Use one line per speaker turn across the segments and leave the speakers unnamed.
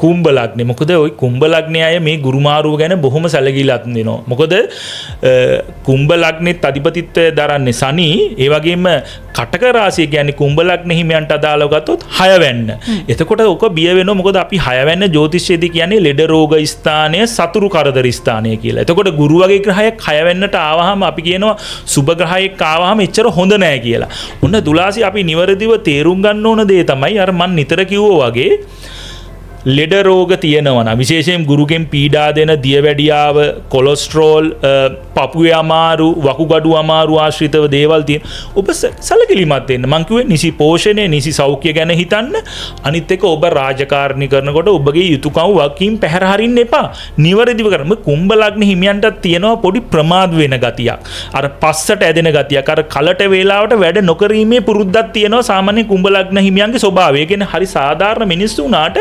කුම්භ ලග්නේ. මොකද ওই කුම්භ ලග්නේ අය මේ ගුරුමාරුව ගැන බොහොම සැලකිලිමත් වෙනවා. මොකද කුම්භ ලග්නෙත් අධිපතිත්වය දරන්නේ සනි. ඒ වගේම කටක රාශිය කියන්නේ කුම්භ ලග්න හිමියන්ට අදාළව ගත්තොත් 6 වැන්න. එතකොට ඔක බිය වෙනවා. මොකද අපි 6 වැන්න ජ්‍යොතිෂයේදී කියන්නේ ලෙඩ රෝග ස්ථානය, සතුරු කරදර ස්ථානය කියලා. එතකොට ගුරු වගේ ග්‍රහයක් 6 වැන්නට ආවහම අපි කියනවා සුබ ග්‍රහයක් ආවහම එච්චර හොඳ නෑ කියලා. ඔන්න දුලාසි අපි නිවැරදිව තේරුම් ගන්න ඕන දේ තමයි අර මන් නිතර කිව්වා වගේ ලෙඩ රෝග තියෙනවා නම් විශේෂයෙන් ගුරුගෙන් පීඩා දෙන දියවැඩියාව, කොලෙස්ටරෝල්, පපුවේ අමාරු, වකුගඩු අමාරු ආශ්‍රිතව දේවල් තියෙන ඔබ සැලකිලිමත් වෙන්න. මං කිව්වේ නිසි පෝෂණය, නිසි සෞඛ්‍ය ගැන හිතන්න. අනිත් එක ඔබ රාජකාරණි කරනකොට ඔබගේ යුතුයකම් වකින් පැහැර හරින්න එපා. නිවැරදිව කරන්න. කුම්භ ලග්න හිමියන්ටත් තියෙනවා පොඩි ප්‍රමාද වෙන ගතියක්. අර පස්සට ඇදෙන ගතියක්. අර කලට වේලාවට වැඩ නොකිරීමේ පුරුද්දක් තියෙනවා සාමාන්‍ය කුම්භ ලග්න හිමියන්ගේ ස්වභාවය. ඒ කියන්නේ හරි සාධාරණ මිනිස්සු උනාට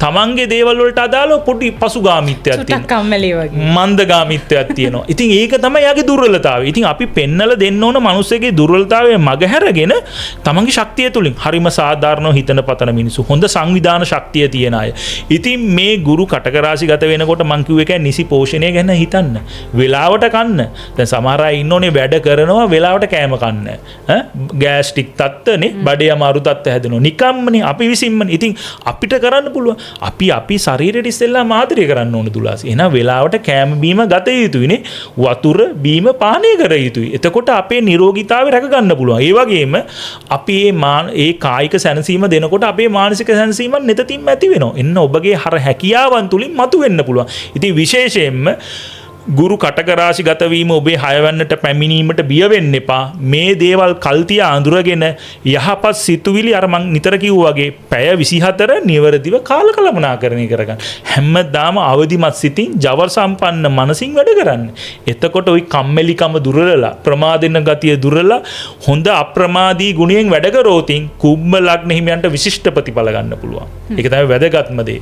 තමන්ගේ දේවල් වලට අදාළව පොඩි පසුගාමීත්වයක් තියෙනවා.
කම්මැලි වගේ.
මන්දගාමීත්වයක් තියෙනවා. ඉතින් ඒක තමයි යාගේ දුර්වලතාවය. ඉතින් අපි පෙන්නලා දෙන්න ඕන මිනිස්සෙගේ දුර්වලතාවය මගහැරගෙන තමන්ගේ ශක්තිය තුලින් හරිම සාධාරණව හිතන පතන මිනිස්සු. හොඳ සංවිධාන ශක්තිය තියෙන අය. ඉතින් මේ ගුරු කටක රාශිගත වෙනකොට මං කිව්ව එකයි නිසි පෝෂණය ගැන හිතන්න. වෙලාවට කන්න. දැන් සමහර අය ඉන්නෝනේ වැඩ කරනවා වෙලාවට කෑම කන්න. ගෑස්ට්‍රික් තත්ත්වනේ, බඩේ අමාරු තත්ත්ව හැදෙනවා. නිකම්මනේ අපි විසින්මනේ. ඉතින් අපිට කරන්න පුළුවන්. අපි ශරීරයට ඉස්සෙල්ලා ආදරය කරන්න ඕන දුලාසි. එහෙනම් වෙලාවට කෑම බීම ගත යුතුයිනේ. වතුර බීම පානය කර යුතුයි. එතකොට අපේ නිරෝගීතාවය රැක ගන්න පුළුවන්. ඒ වගේම අපි ඒ කායික සැනසීම දෙනකොට අපේ මානසික සැනසීමත් නිතින්ම ඇති වෙනවා. එන්න ඔබගේ හැකියාවන් තුලින් මතුවෙන්න පුළුවන්. ඉතින් විශේෂයෙන්ම ගුරු කටක රාශි ගත වීම ඔබේ 6 වැන්නට පැමිණීමට බිය වෙන්න එපා. මේ දේවල් කල්තිය අඳුරගෙන යහපත් සිතුවිලි අර මං නිතර කිව්වා වගේ පැය 24 නිවැරදිව කාලකලමනාකරණය කරගන්න. හැමදාම අවදිමත් සිතින් ජව සම්පන්න මනසින් වැඩ කරන්න. එතකොට ওই කම්මැලිකම දුරලලා, ප්‍රමාදින ගතිය දුරලලා හොඳ අප්‍රමාදී ගුණයෙන් වැඩ කරෝතින් කුම්භ ලග්න හිමියන්ට විශිෂ්ට ප්‍රතිඵල ගන්න පුළුවන්. ඒක තමයි වැදගත්ම දේ.